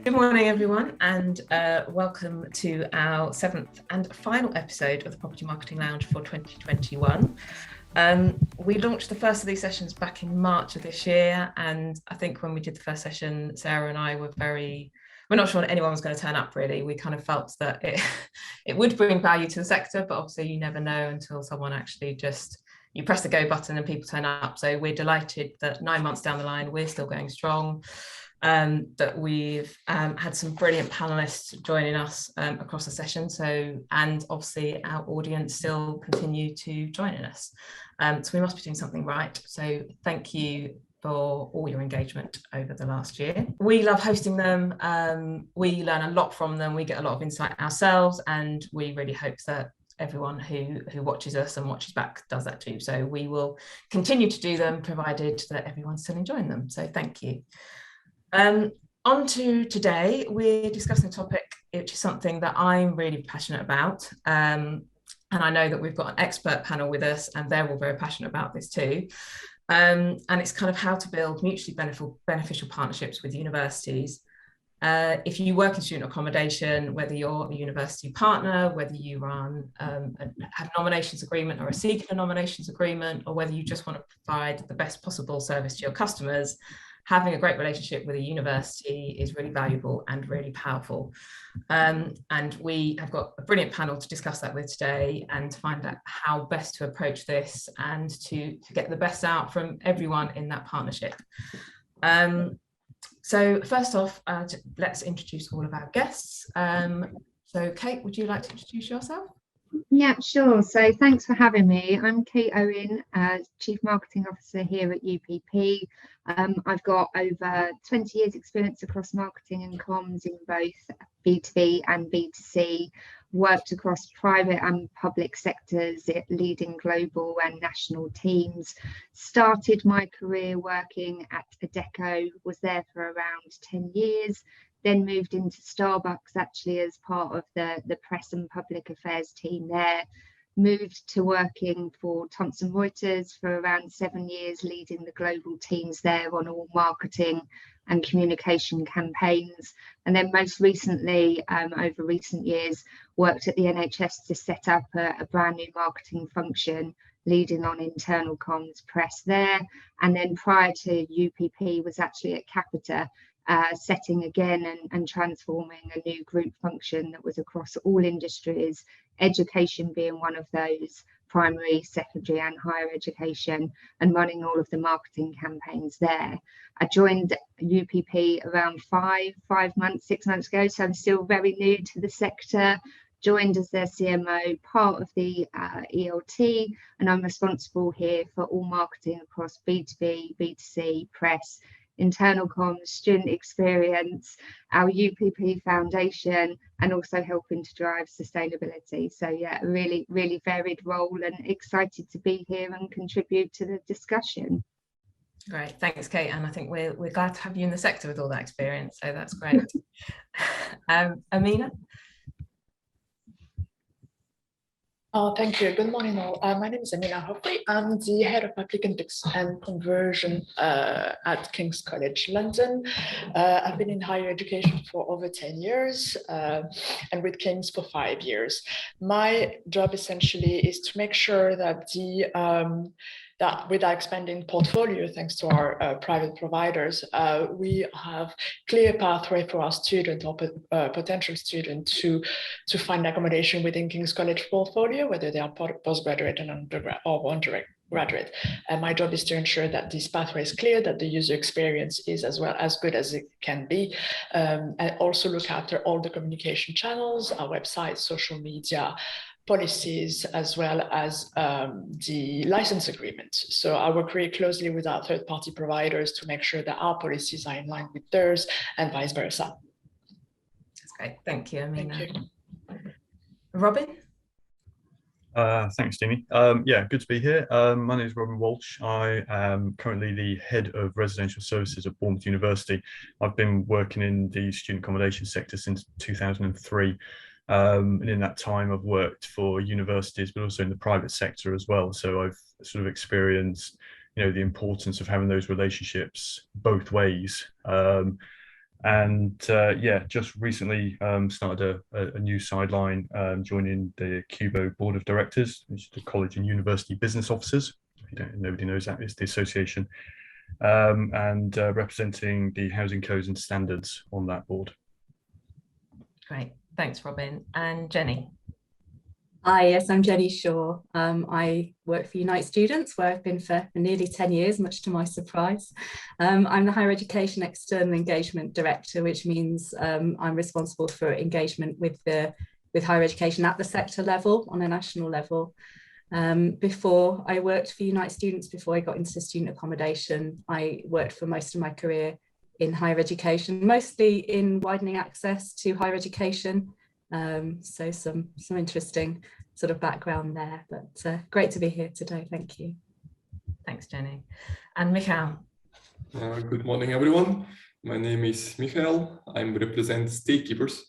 Good morning, everyone, and welcome to our seventh and final episode of the Property Marketing Lounge for 2021. We launched the first of these sessions back in March of this year, and I think when we did the first session, Sarah and I we're not sure anyone was going to turn up, really. We kind of felt that it would bring value to the sector, but obviously you never know until someone actually you press the go button and people turn up. So we're delighted that 9 months down the line, we're still going strong. That we've had some brilliant panelists joining us across the session. And obviously our audience still continue to join us. So we must be doing something right. So thank you for all your engagement over the last year. We love hosting them. We learn a lot from them. We get a lot of insight ourselves, and we really hope that everyone who watches us and watches back does that too. So we will continue to do them, provided that everyone's still enjoying them. So thank you. On to today, we're discussing a topic which is something that I'm really passionate about. And I know that we've got an expert panel with us, and they're all very passionate about this too. And it's kind of how to build mutually beneficial partnerships with universities. If you work in student accommodation, whether you're a university partner, whether you have a nominations agreement or are seeking a nominations agreement, or whether you just want to provide the best possible service to your customers, having a great relationship with a university is really valuable and really powerful. And we have got a brilliant panel to discuss that with today and to find out how best to approach this and to get the best out from everyone in that partnership. So first off, let's introduce all of our guests. So Kate, would you like to introduce yourself? Yeah, sure. So thanks for having me. I'm Kate Owen, Chief Marketing Officer here at UPP. I've got over 20 years experience across marketing and comms in both B2B and B2C, worked across private and public sectors, leading global and national teams. Started my career working at Adecco, was there for around 10 years. Then moved into Starbucks actually as part of the press and public affairs team there. Moved to working for Thomson Reuters for around 7 years, leading the global teams there on all marketing and communication campaigns. And then most recently, over recent years, worked at the NHS to set up a brand new marketing function, leading on internal comms press there. And then prior to UPP was actually at Capita, setting again and transforming a new group function that was across all industries, education being one of those, primary, secondary and higher education, and running all of the marketing campaigns there. I joined UPP around 6 months ago, so I'm still very new to the sector. Joined as their CMO, part of the ELT, and I'm responsible here for all marketing across B2B, B2C, press, internal comms, student experience, our UPP Foundation, and also helping to drive sustainability. So yeah, a really, really varied role, and excited to be here and contribute to the discussion. Great, thanks, Kate. And I think we're glad to have you in the sector with all that experience. So that's great. Amina? Thank you. Good morning, all. My name is Amina Hofri. I'm the head of applicant and conversion at King's College London. I've been in higher education for over 10 years and with King's for 5 years. My job essentially is to make sure that that with our expanding portfolio, thanks to our private providers, we have clear pathway for our student or potential student to find accommodation within King's College portfolio, whether they are postgraduate and undergrad or undergraduate. And my job is to ensure that this pathway is clear, that the user experience is as good as it can be, and also look after all the communication channels, our website, social media, policies, as well as the license agreement. So I work very closely with our third-party providers to make sure that our policies are in line with theirs and vice versa. That's great. Thank you, Amina. Thank you. Robin? Thanks, Dini. Yeah, good to be here. My name is Robin Walsh. I am currently the head of residential services at Bournemouth University. I've been working in the student accommodation sector since 2003. And in that time, I've worked for universities, but also in the private sector as well. So I've sort of experienced, the importance of having those relationships both ways. And yeah, just recently started a new sideline, joining the Cubo Board of Directors, which is the College and University Business Officers. If you don't, nobody knows that, it's the association, and representing the housing codes and standards on that board. Great, thanks, Robin. And Jenny. Hi, yes, I'm Jenny Shaw. I work for Unite Students, where I've been for nearly 10 years, much to my surprise. I'm the Higher Education External Engagement Director, which means I'm responsible for engagement with higher education at the sector level, on a national level. Before I worked for Unite Students, before I got into student accommodation, I worked for most of my career in higher education, mostly in widening access to higher education. So some interesting sort of background there, but great to be here today. Thank you. Thanks, Jenny. And Michail. Good morning, everyone. My name is Michail. I represent StayKeepers.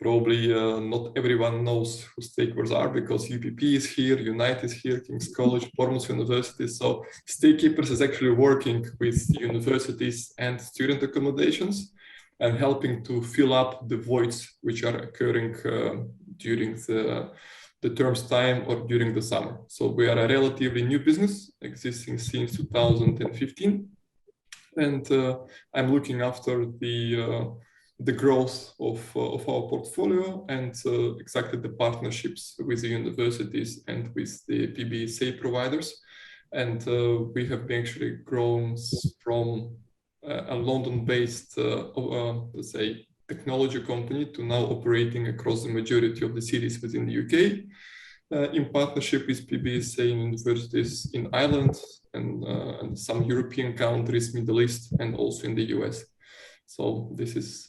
Probably not everyone knows who StayKeepers are, because UPP is here, Unite is here, King's College, Bournemouth University. So StayKeepers is actually working with universities and student accommodations and helping to fill up the voids which are occurring during the term's time or during the summer. So we are a relatively new business, existing since 2015. And I'm looking after the growth of our portfolio and exactly the partnerships with the universities and with the PBSA providers. And we have been actually grown from a London-based, let's say, technology company to now operating across the majority of the cities within the UK, in partnership with PBSA universities in Ireland and some European countries, Middle East, and also in the US. So this is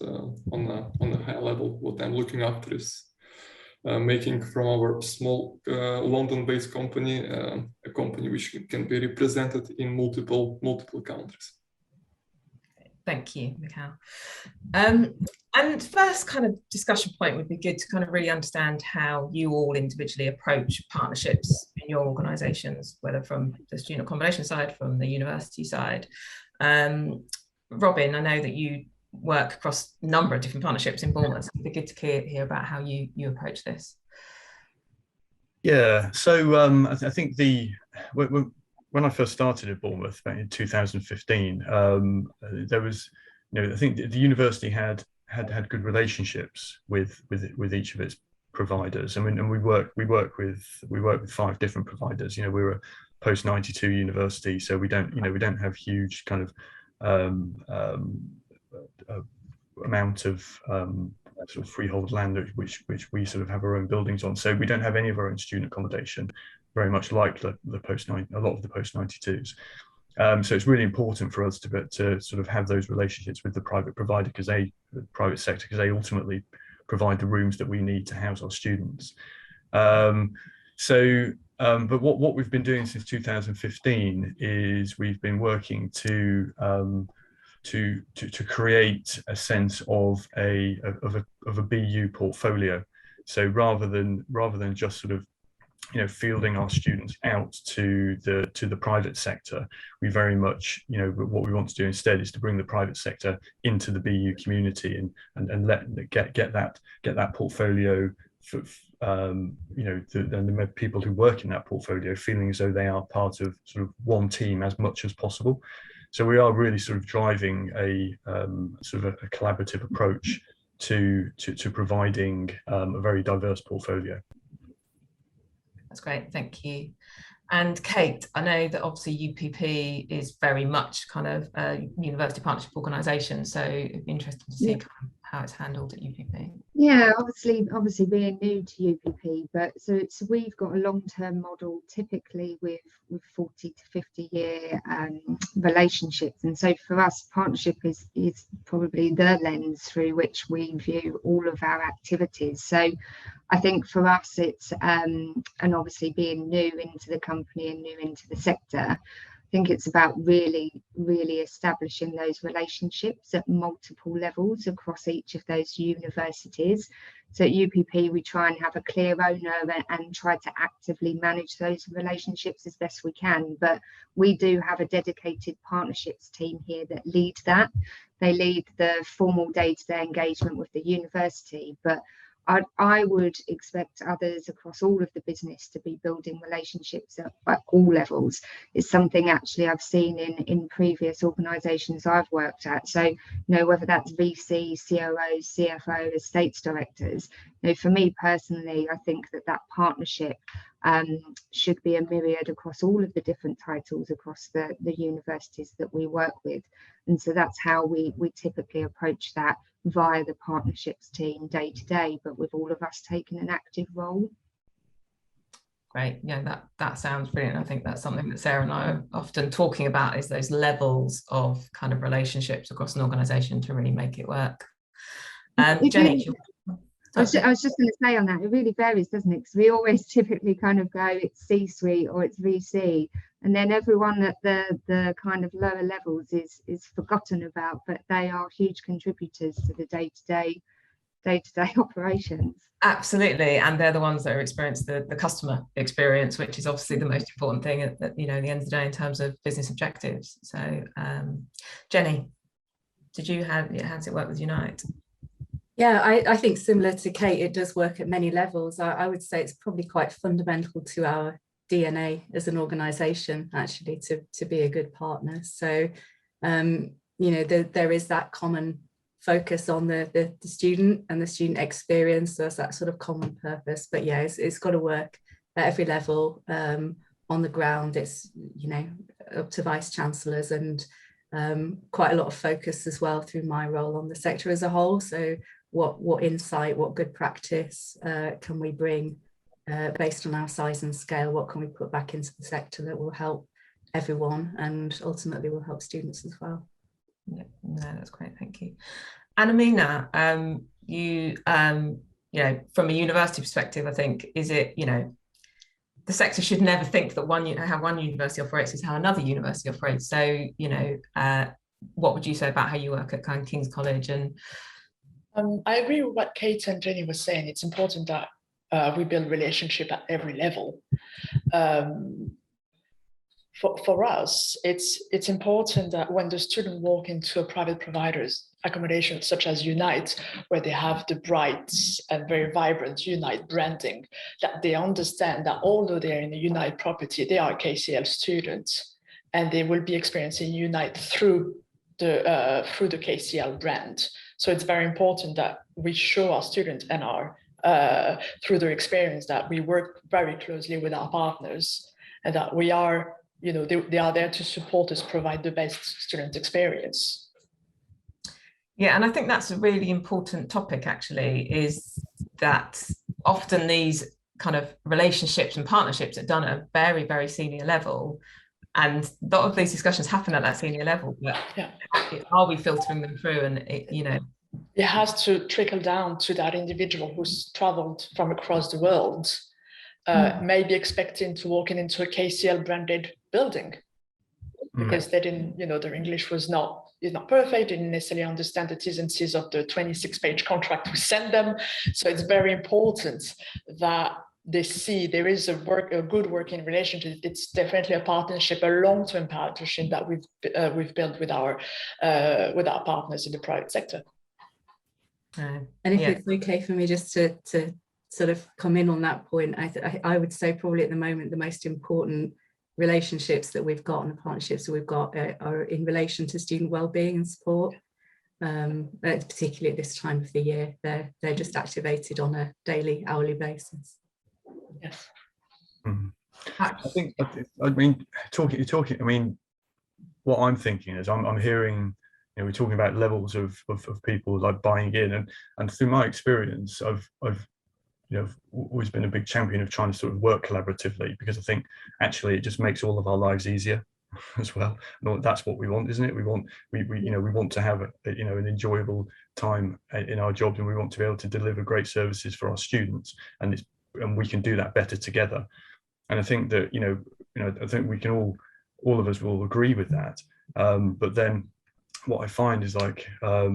on a high level. What I'm looking after is making from our small London-based company a company which can be represented in multiple countries. Thank you, Michail. And first kind of discussion point would be good to kind of really understand how you all individually approach partnerships in your organisations, whether from the student accommodation side, from the university side. Robin, I know that you work across a number of different partnerships in Bournemouth. So it'd be good to hear about how you approach this. Yeah, so I think when I first started at Bournemouth back in 2015, there was, I think the university had good relationships with each of its providers. I mean, and we work with 5 different providers. We're a post-92 university, so we don't have huge kind of amount of sort of freehold land which we sort of have our own buildings on. So we don't have any of our own student accommodation, very much like a lot of the post-92s. So it's really important for us to sort of have those relationships with the private provider, the private sector, because they ultimately provide the rooms that we need to house our students. But what we've been doing since 2015 is we've been working to create a sense of a BU portfolio. So rather than just sort of fielding our students out to the private sector, we very much, what we want to do instead is to bring the private sector into the BU community and get that portfolio for, and the people who work in that portfolio feeling as though they are part of sort of one team as much as possible. So we are really sort of driving a sort of a collaborative approach to providing a very diverse portfolio. That's great, thank you. And Kate, I know that obviously UPP is very much kind of a university partnership organisation, so it'd be interesting to see kind of how it's handled at UPP. Yeah, obviously being new to UPP, but so we've got a long-term model typically with 40 to 50 year relationships, and so for us partnership is probably the lens through which we view all of our activities. So I think for us it's and obviously being new into the company and new into the sector, I think it's about really establishing those relationships at multiple levels across each of those universities. So at UPP, we try and have a clear owner and try to actively manage those relationships as best we can. But we do have a dedicated partnerships team here that lead that. They lead the formal day-to-day engagement with the university, but I would expect others across all of the business to be building relationships at all levels. It's something actually I've seen in previous organisations I've worked at. So, whether that's VC, COOs, CFO, estates directors, for me personally, I think that partnership should be a myriad across all of the different titles across the universities that we work with. And so that's how we typically approach that, via the partnerships team day to day, but with all of us taking an active role. Great. Yeah, that sounds brilliant. I think that's something that Sarah and I are often talking about, is those levels of kind of relationships across an organisation to really make it work. Jenny, I was just going to say on that, it really varies, doesn't it? Because we always typically kind of go, it's C-suite or it's VC, and then everyone at the kind of lower levels is forgotten about, but they are huge contributors to the day-to-day operations. Absolutely, and they're the ones that are experience the customer experience, which is obviously the most important thing at the end of the day in terms of business objectives. So, Jenny, how does it work with Unite? Yeah, I think similar to Kate, it does work at many levels. I would say it's probably quite fundamental to our DNA as an organisation, actually, to be a good partner. So, there is that common focus on the student and the student experience. So there's that sort of common purpose. But yeah, it's got to work at every level on the ground. It's, up to vice chancellors, and quite a lot of focus as well through my role on the sector as a whole. So what insight, what good practice can we bring based on our size and scale? What can we put back into the sector that will help everyone and ultimately will help students as well? Yeah, no, that's great, thank you. And Amina, you from a university perspective, I think, is it, the sector should never think that how one university operates is how another university operates. So, what would you say about how you work at King's College? And I agree with what Kate and Jenny were saying. It's important that we build relationship at every level. For us, it's important that when the student walk into a private provider's accommodation, such as Unite, where they have the bright and very vibrant Unite branding, that they understand that although they're in a Unite property, they are KCL students, and they will be experiencing Unite through the KCL brand. So it's very important that we show our students and through their experience that we work very closely with our partners, and that we are, they are there to support us, provide the best student experience. Yeah, and I think that's a really important topic, actually, is that often these kind of relationships and partnerships are done at a very, very senior level. And a lot of these discussions happen at that senior level, but are we filtering them through? And it has to trickle down to that individual who's traveled from across the world, maybe expecting to walk into a KCL branded building because they didn't, their English is not perfect, didn't necessarily understand the T's and C's of the 26-page contract we sent them. So it's very important that they see there is a good working relationship. It's definitely a partnership, a long-term partnership that we've built with our partners in the private sector. And if it's okay for me just to sort of come in on that point, I would say probably at the moment the most important relationships that we've got and the partnerships that we've got are in relation to student wellbeing and support. Particularly at this time of the year, they're just activated on a daily, hourly basis. Yes. I mean, talking. I mean, what I'm thinking is I'm hearing, we're talking about levels of people like buying in, and through my experience, I've always been a big champion of trying to sort of work collaboratively, because I think actually it just makes all of our lives easier as well. And that's what we want, isn't it? We want to have an enjoyable time in our jobs, and we want to be able to deliver great services for our students, and we can do that better together. And I think that I think we can all all of us will agree with that. But then what I find is like, I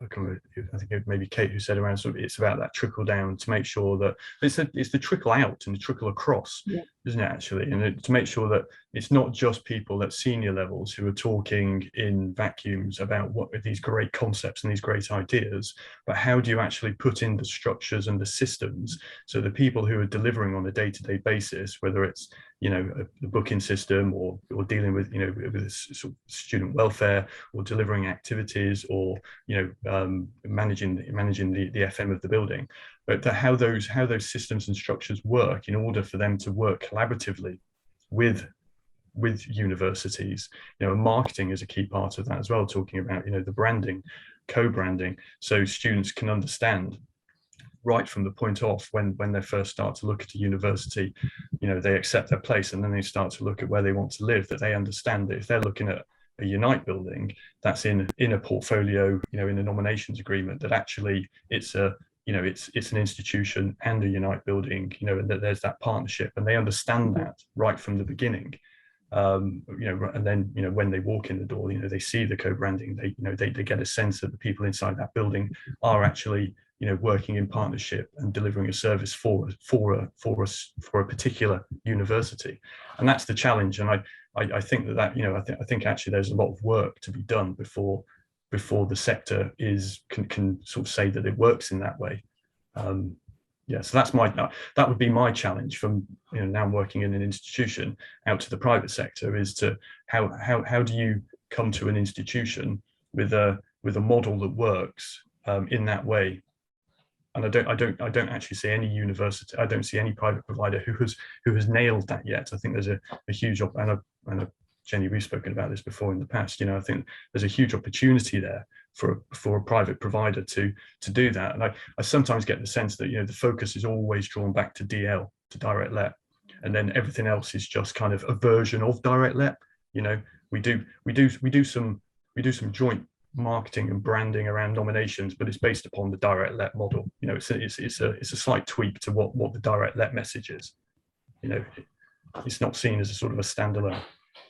think it maybe Kate who said around, sort of, it's about that trickle down to make sure that it's the trickle out and the trickle across, isn't it, actually? And to make sure that it's not just people at senior levels who are talking in vacuums about what are these great concepts and these great ideas, but how do you actually put in the structures and the systems so the people who are delivering on a day-to-day basis, whether it's, you know, a booking system or dealing with, you know, with sort of student welfare or delivering activities or, you know, managing the FM of the building, but how those systems and structures work in order for them to work collaboratively with universities. You know, marketing is a key part of that as well, talking about, you know, the branding, co-branding, so students can understand right from the point off when they first start to look at a university, you know, they accept their place and then they start to look at where they want to live, that they understand that if they're looking at a Unite building that's in a portfolio, you know, in a nominations agreement, that actually it's a, you know, it's an institution and a Unite building, you know, and that there's that partnership, and they understand that right from the beginning. You know, and then, you know, when they walk in the door, you know, they see the co-branding, they, you know, they get a sense that the people inside that building are actually, you know, working in partnership and delivering a service for a particular university. And that's the challenge. And I think that, you know, I think actually there's a lot of work to be done before the sector can sort of say that it works in that way. Yeah, so that would be my challenge from, you know, now working in an institution out to the private sector, is to how do you come to an institution with a model that works in that way. And I don't actually see any university, I don't see any private provider who has nailed that yet. I think there's a huge, and Jenny, we've spoken about this before in the past, you know, I think there's a huge opportunity there for a private provider to do that. And I sometimes get the sense that, you know, the focus is always drawn back to DL, to direct let, and then everything else is just kind of a version of direct let. You know, we do some joint marketing and branding around nominations, but it's based upon the direct let model. You know, it's a slight tweak to what the direct let message is. You know, it's not seen as a sort of a standalone.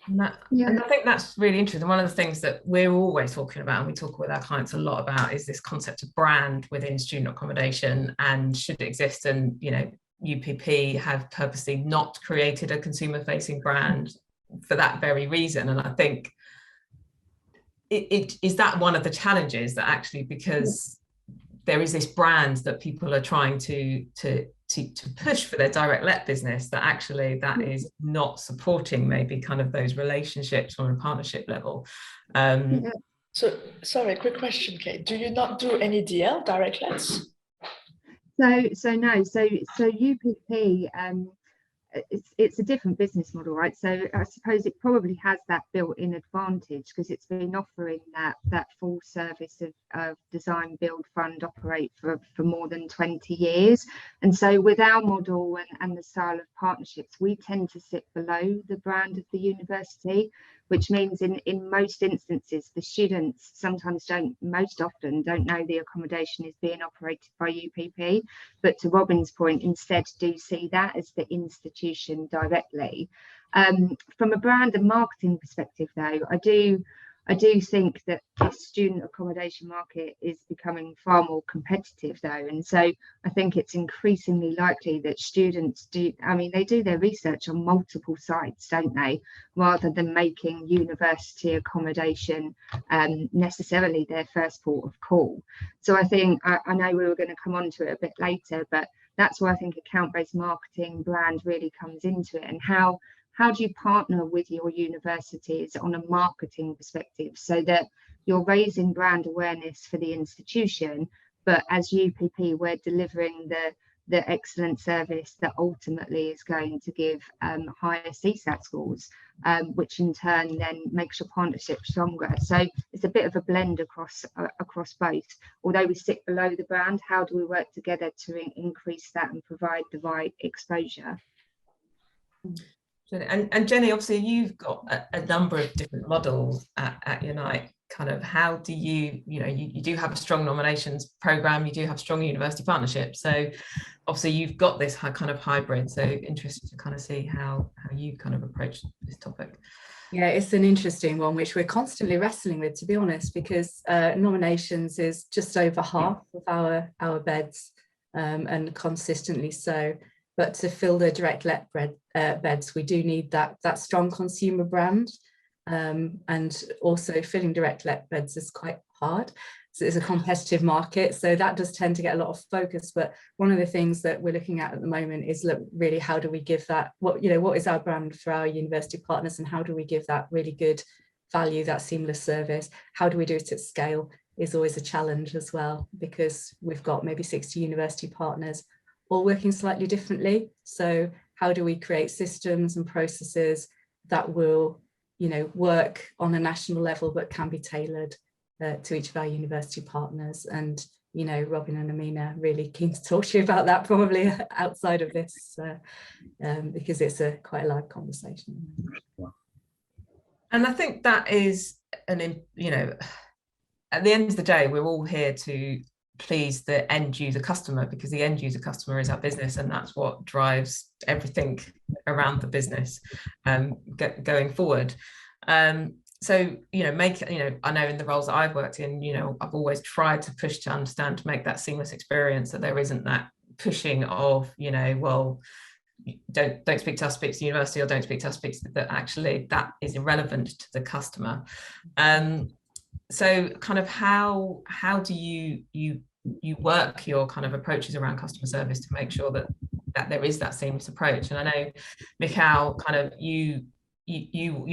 And I think that's really interesting. One of the things that we're always talking about, and we talk with our clients a lot about, is this concept of brand within student accommodation, and should it exist. And, you know, UPP have purposely not created a consumer-facing brand for that very reason. And I think it is that one of the challenges, that actually, because there is this brand that people are trying to push for their direct let business, that actually that is not supporting maybe kind of those relationships on a partnership level. So sorry, quick question, Kate. Do you not do any DL, direct lets? So no. So UPP, it's a different business model, right? So I suppose it probably has that built-in advantage because it's been offering that full service of design, build, fund, operate for more than 20 years. And so with our model and the style of partnerships, we tend to sit below the brand of the university, which means in most instances, the students most often don't know the accommodation is being operated by UPP, but to Robin's point, instead do see that as the institution directly. From a brand and marketing perspective, though, I do think that the student accommodation market is becoming far more competitive, though, and so I think it's increasingly likely that students they do their research on multiple sites, don't they, rather than making university accommodation necessarily their first port of call. So I think, I know we were going to come on to it a bit later, but that's where I think account-based marketing brand really comes into it, and how do you partner with your universities on a marketing perspective so that you're raising brand awareness for the institution, but as UPP, we're delivering the excellent service that ultimately is going to give higher CSAT scores, which in turn then makes your partnership stronger. So it's a bit of a blend across both. Although we sit below the brand, how do we work together to increase that and provide the right exposure? And Jenny, obviously you've got a number of different models at Unite. Kind of how do you do have a strong nominations program, you do have strong university partnerships, so obviously you've got this kind of hybrid, so interested to kind of see how you kind of approach this topic. Yeah, it's an interesting one, which we're constantly wrestling with, to be honest, because nominations is just over half of our beds, and consistently so. But to fill the direct let beds, we do need that strong consumer brand, and also filling direct let beds is quite hard. So it's a competitive market, so that does tend to get a lot of focus. But one of the things that we're looking at the moment is really how do we give that, what is our brand for our university partners, and how do we give that really good value, that seamless service? How do we do it at scale is always a challenge as well, because we've got maybe 60 university partners all working slightly differently. So how do we create systems and processes that will, work on a national level but can be tailored to each of our university partners? And Robin and Amina really keen to talk to you about that, probably outside of this, because it's quite a live conversation. And I think that is at the end of the day, we're all here to please the end user customer, because the end user customer is our business, and that's what drives everything around the business going forward. So, I know in the roles that I've worked in, I've always tried to push to understand, to make that seamless experience, that there isn't that pushing of, well, don't speak to us, speak to the university, or don't speak to us, speak to that. Actually, that is irrelevant to the customer. So kind of how do you work your kind of approaches around customer service to make sure that there is that seamless approach? And I know, Michail, kind of you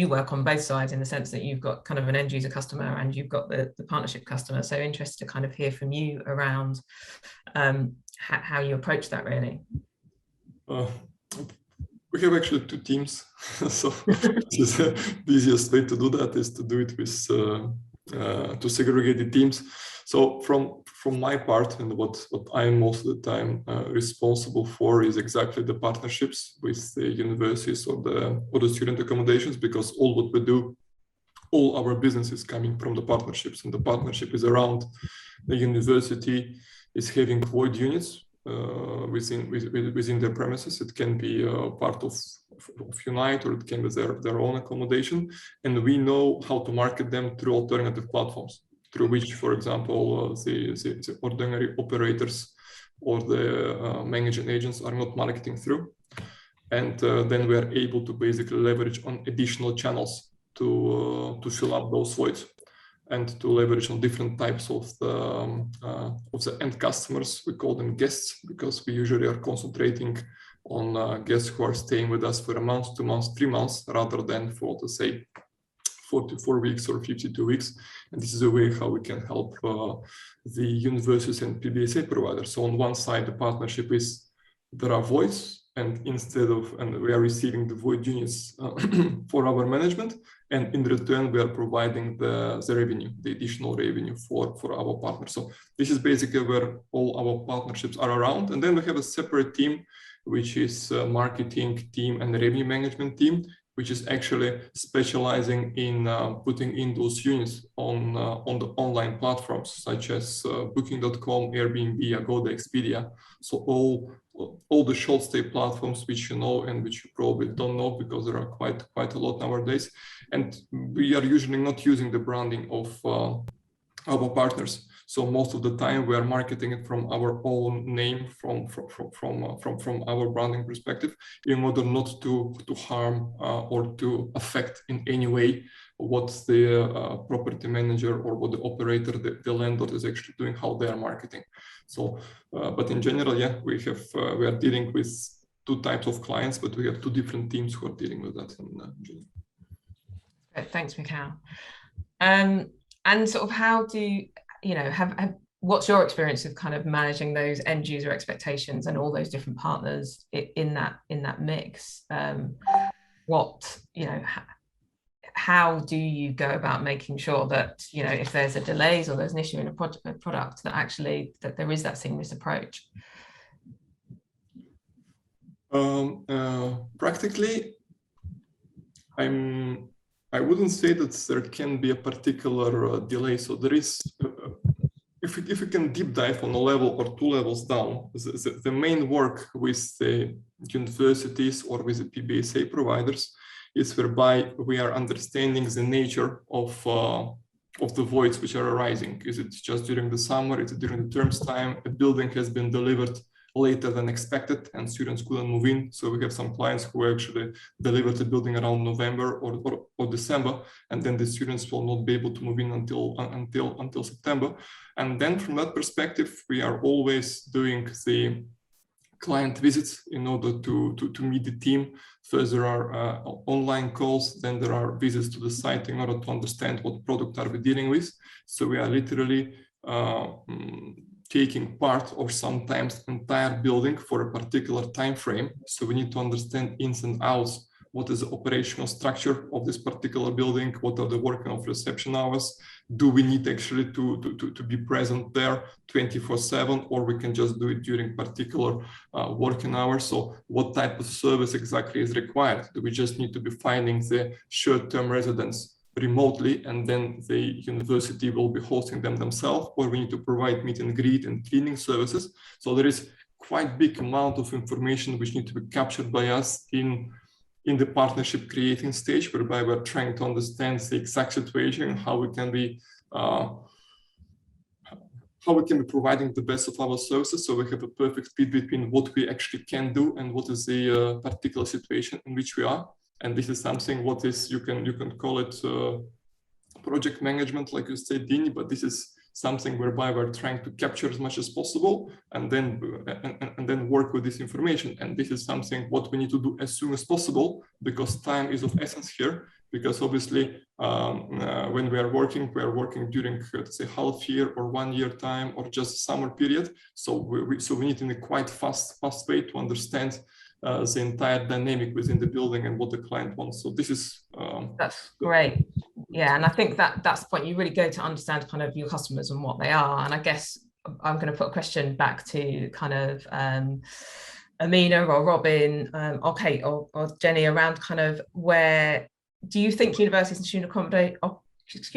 work on both sides, in the sense that you've got kind of an end user customer and you've got the partnership customer. So interested to kind of hear from you around how you approach that, really. We have actually two teams. So the easiest way to do that is to do it with to segregate the teams. So from my part, and what I'm most of the time responsible for, is exactly the partnerships with the universities or the student accommodations, because all what we do, all our business is coming from the partnerships, and the partnership is around the university is having void units within their premises. It can be part of Unite, or it can be their own accommodation, and we know how to market them through alternative platforms, through which, for example, the ordinary operators or the managing agents are not marketing through. And then we are able to basically leverage on additional channels to fill up those voids, and to leverage on different types of the end customers. We call them guests, because we usually are concentrating on guests who are staying with us for a month, 2 months, 3 months, rather than for, let's say, 44 weeks or 52 weeks. And this is a way how we can help the universities and PBSA providers. So on one side, the partnership is there are voids, and we are receiving the void units for our management, and in return we are providing the revenue, the additional revenue for our partners. So this is basically where all our partnerships are around. And then we have a separate team, which is a marketing team and the revenue management team, which is actually specializing in putting in those units on the online platforms, such as Booking.com, Airbnb, Agoda, Expedia. So all the short stay platforms which you know and which you probably don't know, because there are quite a lot nowadays. And we are usually not using the branding of our partners. So most of the time we are marketing it from our own name, from our branding perspective, in order not to harm or to affect in any way what the property manager or what the operator, the landlord is actually doing, how they are marketing. So, but in general, yeah, we are dealing with 2 types of clients, but we have 2 different teams who are dealing with that in general. Great, thanks, Michail. And sort of how do what's your experience of kind of managing those end user expectations and all those different partners in that mix? How do you go about making sure that, if there's a delays or there's an issue in a product, that actually that there is that seamless approach? Practically, I wouldn't say that there can be a particular delay. So there is, if we can deep dive on a level or 2 levels down, the main work with the universities or with the PBSA providers is whereby we are understanding the nature of the voids which are arising. Is it just during the summer? Is it during the term's time? A building has been delivered later than expected and students couldn't move in. So we have some clients who actually delivered the building around November or December, and then the students will not be able to move in until September. And then from that perspective, we are always doing the client visits in order to meet the team. First, there are online calls, then there are visits to the site in order to understand what product are we dealing with. So we are literally taking part or sometimes entire building for a particular time frame. So we need to understand ins and outs. What is the operational structure of this particular building? What are the working of reception hours? Do we need actually to be present there 24/7, or we can just do it during particular working hours? So what type of service exactly is required? Do we just need to be finding the short-term residents remotely, and then the university will be hosting them themselves, or we need to provide meet and greet and cleaning services? So there is quite big amount of information which need to be captured by us in the partnership creating stage, whereby we're trying to understand the exact situation, how we can be providing the best of our services, so we have a perfect fit between what we actually can do and what is the particular situation in which we are. And this is something what is, you can call it project management, like you said, Dini, but this is something whereby we're trying to capture as much as possible and then work with this information. And this is something what we need to do as soon as possible, because time is of essence here. Because obviously, when we are working during, let's say, half year or 1 year time, or just summer period. So we need in a quite fast way to understand the entire dynamic within the building and what the client wants. So this is that's great. Yeah, and I think that's the point. You really go to understand kind of your customers and what they are. And I guess I'm going to put a question back to kind of Amina or Robin or Kate or Jenny around kind of where do you think universities and student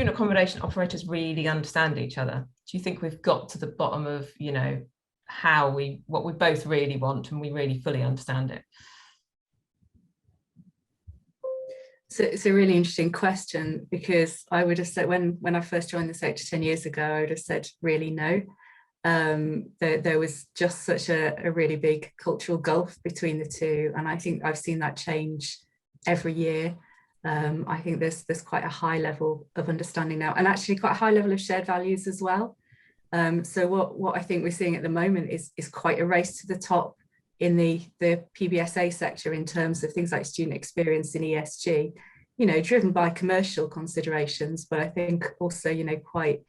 accommodation operators really understand each other? Do you think we've got to the bottom of, you know, what we both really want and we really fully understand it? So it's a really interesting question, because I would have said when I first joined the sector 10 years ago, I would have said really no. There was just such a really big cultural gulf between the two, and I think I've seen that change every year. I think there's quite a high level of understanding now, and actually quite a high level of shared values as well. So what I think we're seeing at the moment is quite a race to the top in the PBSA sector in terms of things like student experience in ESG, you know, driven by commercial considerations, but I think also, you know, quite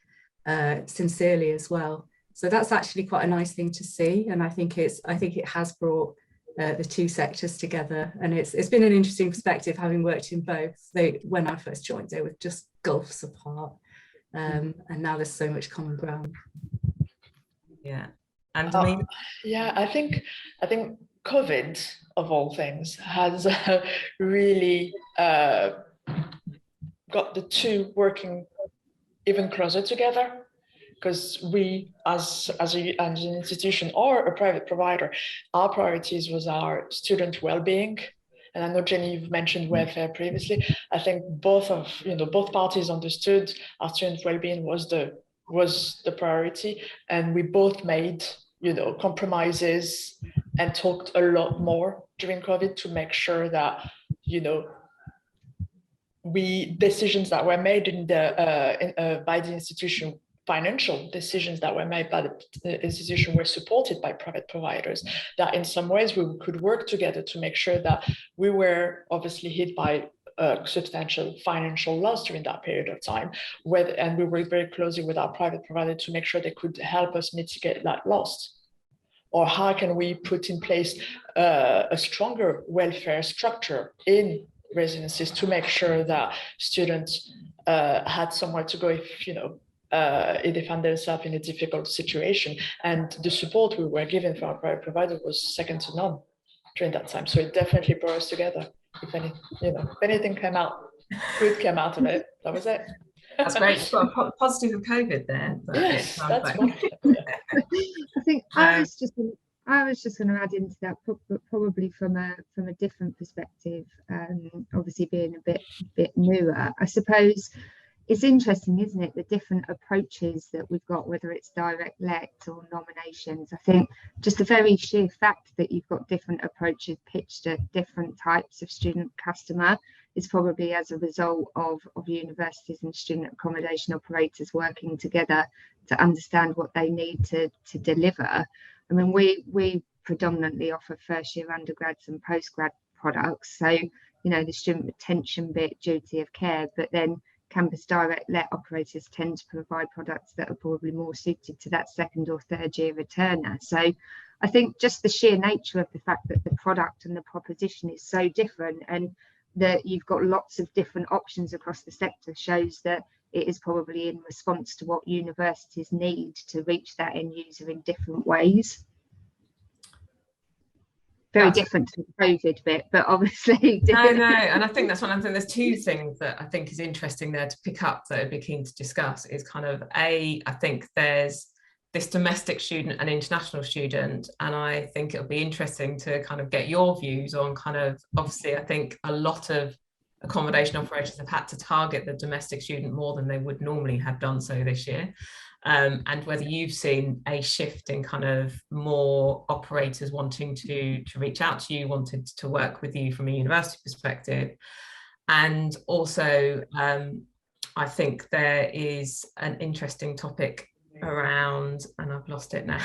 sincerely as well. So that's actually quite a nice thing to see, and I think it has brought the two sectors together, and it's been an interesting perspective having worked in both. When I first joined, they were just gulfs apart, and now there's so much common ground. Yeah. And yeah, I think COVID, of all things, has really got the two working even closer together, because we, as an institution or a private provider, our priorities was our student well-being. And I know, Jenny, you've mentioned welfare previously. I think both parties understood our student well-being was the priority, and we both made, you know, compromises and talked a lot more during COVID to make sure that, you know, decisions that were made by the institution, financial decisions that were made by the institution, were supported by private providers, that in some ways we could work together to make sure that we were obviously hit by substantial financial loss during that period of time, and we worked very closely with our private provider to make sure they could help us mitigate that loss. Or how can we put in place a stronger welfare structure in residencies to make sure that students had somewhere to go if, you know, if they found themselves in a difficult situation. And the support we were given from our private provider was second to none during that time. So it definitely brought us together. If anything came out, good came out of it, that was it. That's great. You've got a positive of COVID there. Yes, that's wonderful. I think I was just I was just going to add into that, but probably from a different perspective. Obviously, being a bit newer, I suppose it's interesting, isn't it? The different approaches that we've got, whether it's direct let or nominations. I think just the very sheer fact that you've got different approaches pitched at different types of student customer is probably as a result of universities and student accommodation operators working together to understand what they need to deliver. I mean, we predominantly offer first year undergrads and postgrad products. So, you know, the student retention bit, duty of care, but then campus direct let operators tend to provide products that are probably more suited to that second or third year returner. So I think just the sheer nature of the fact that the product and the proposition is so different, and that you've got lots of different options across the sector, shows that it is probably in response to what universities need to reach that end user in different ways. Very different to the COVID bit, but obviously no, and I think that's one. I think there's two things that I think is interesting there to pick up that I'd be keen to discuss. Is kind of I think there's this domestic student and international student, and I think it'll be interesting to kind of get your views on kind of, obviously I think a lot of accommodation operators have had to target the domestic student more than they would normally have done so this year. And whether you've seen a shift in kind of more operators wanting to reach out to you, wanted to work with you from a university perspective. And also, I think there is an interesting topic around, and I've lost it now.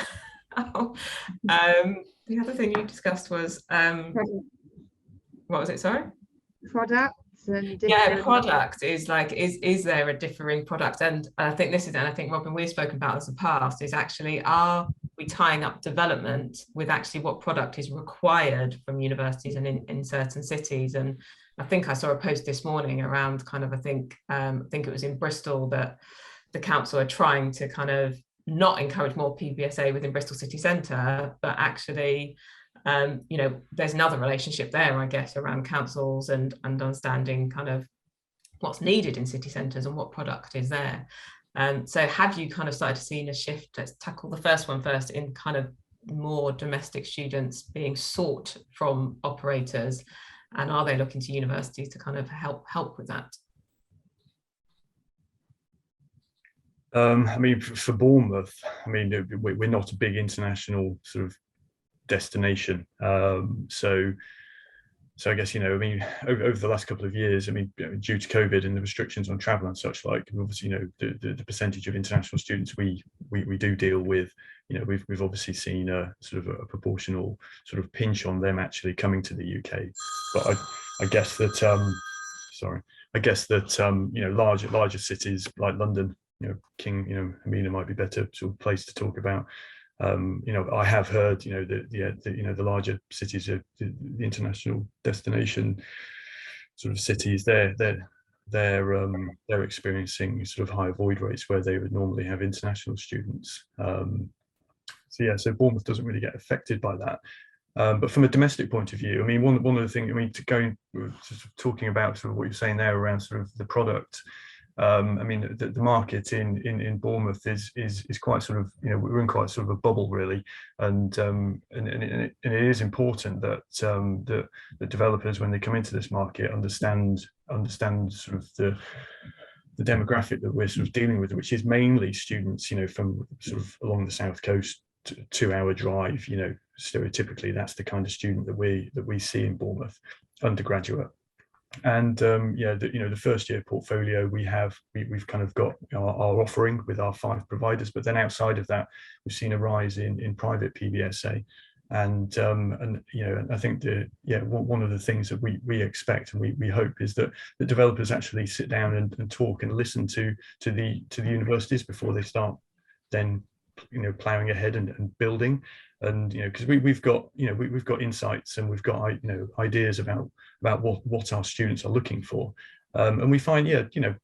The other thing you discussed was, what was it, sorry? Products and product is like, is there a differing product? And I think this is, and I think Robin, we've spoken about this in the past, is actually, are we tying up development with actually what product is required from universities and in certain cities? And I think I saw a post this morning around kind of, I think it was in Bristol, that the council are trying to kind of not encourage more PBSA within Bristol city centre, but actually you know, there's another relationship there, I guess, around councils and understanding kind of what's needed in city centres and what product is there. So have you kind of started to see a shift? Let's tackle the first one first, in kind of more domestic students being sought from operators, and are they looking to universities to kind of help with that? I mean, for Bournemouth, I mean, we're not a big international sort of destination. So I guess, you know, I mean, over the last couple of years, I mean, due to COVID and the restrictions on travel and such, like, obviously, you know, the percentage of international students we do deal with, you know, we've obviously seen a sort of a proportional sort of pinch on them actually coming to the UK. But I guess that you know, larger cities like London, you know, Amina might be better sort of place to talk about. You know, I have heard, you know, the larger cities, the international destination sort of cities, they're experiencing sort of higher void rates where they would normally have international students. So Bournemouth doesn't really get affected by that. But from a domestic point of view, I mean, one of the things, I mean, talking about sort of what you're saying there around sort of the product. I mean, the market in Bournemouth is quite sort of, you know, we're in quite sort of a bubble really, and it is important that the developers, when they come into this market, understand sort of the demographic that we're sort of dealing with, which is mainly students, you know, from sort of along the south coast, 2-hour drive. You know, stereotypically that's the kind of student that we see in Bournemouth, undergraduate. And the first year portfolio we've kind of got our offering with our 5 providers, but then outside of that we've seen a rise in private PBSA, and you know, I think one of the things that we expect and we hope is that the developers actually sit down and talk and listen to the universities before they start then, you know, ploughing ahead and building. And, you know, because we've got insights and we've got, you know, ideas about what our students are looking for, and we find, you know,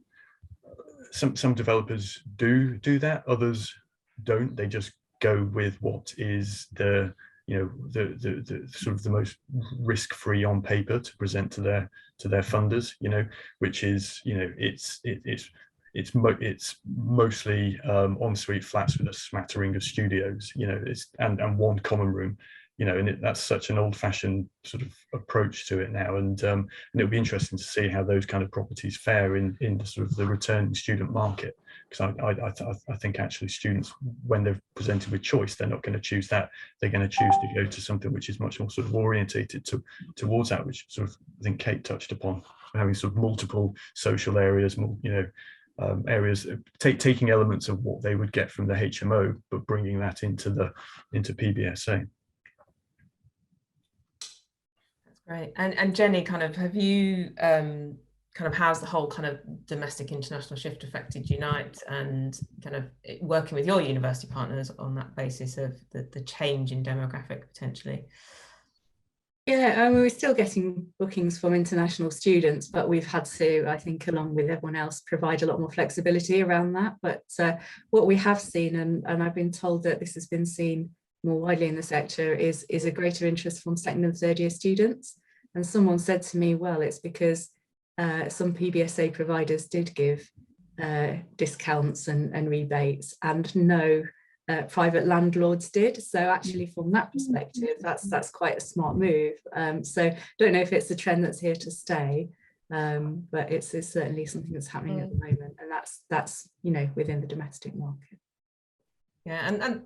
some developers do that, others don't. They just go with what is the, you know, the sort of the most risk-free on paper to present to their funders, you know, which is, you know, it's it's mostly ensuite flats with a smattering of studios, and one common room, and that's such an old-fashioned sort of approach to it now, and it'll be interesting to see how those kind of properties fare in the sort of the returning student market, because I think actually students, when they're presented with choice, they're not going to choose that. They're going to choose to go to something which is much more sort of orientated towards that, which sort of I think Kate touched upon, having sort of multiple social areas, areas, taking elements of what they would get from the HMO, but bringing that into PBSA. That's great. And Jenny, kind of, have you how's the whole kind of domestic international shift affected Unite, and kind of working with your university partners on that basis of the change in demographic potentially? Yeah, we're still getting bookings from international students, but we've had to, I think, along with everyone else, provide a lot more flexibility around that. But what we have seen, and I've been told that this has been seen more widely in the sector, is a greater interest from second and third year students. And someone said to me, well, it's because some PBSA providers did give discounts and rebates, and no private landlords did. So actually, from that perspective, that's quite a smart move. So don't know if it's a trend that's here to stay, but it's certainly something that's happening at the moment, and that's within the domestic market. Yeah, and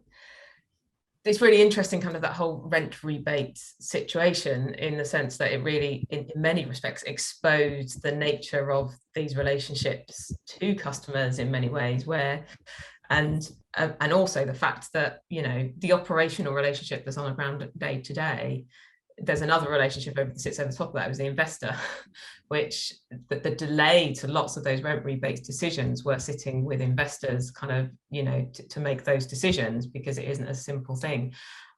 it's really interesting, kind of that whole rent rebate situation, in the sense that it really, in many respects, exposed the nature of these relationships to customers in many ways, and also the fact that, the operational relationship that's on the ground day to day, there's another relationship that sits over the top of that, was the investor, which the delay to lots of those rent rebates decisions were sitting with investors, kind of, to make those decisions, because it isn't a simple thing.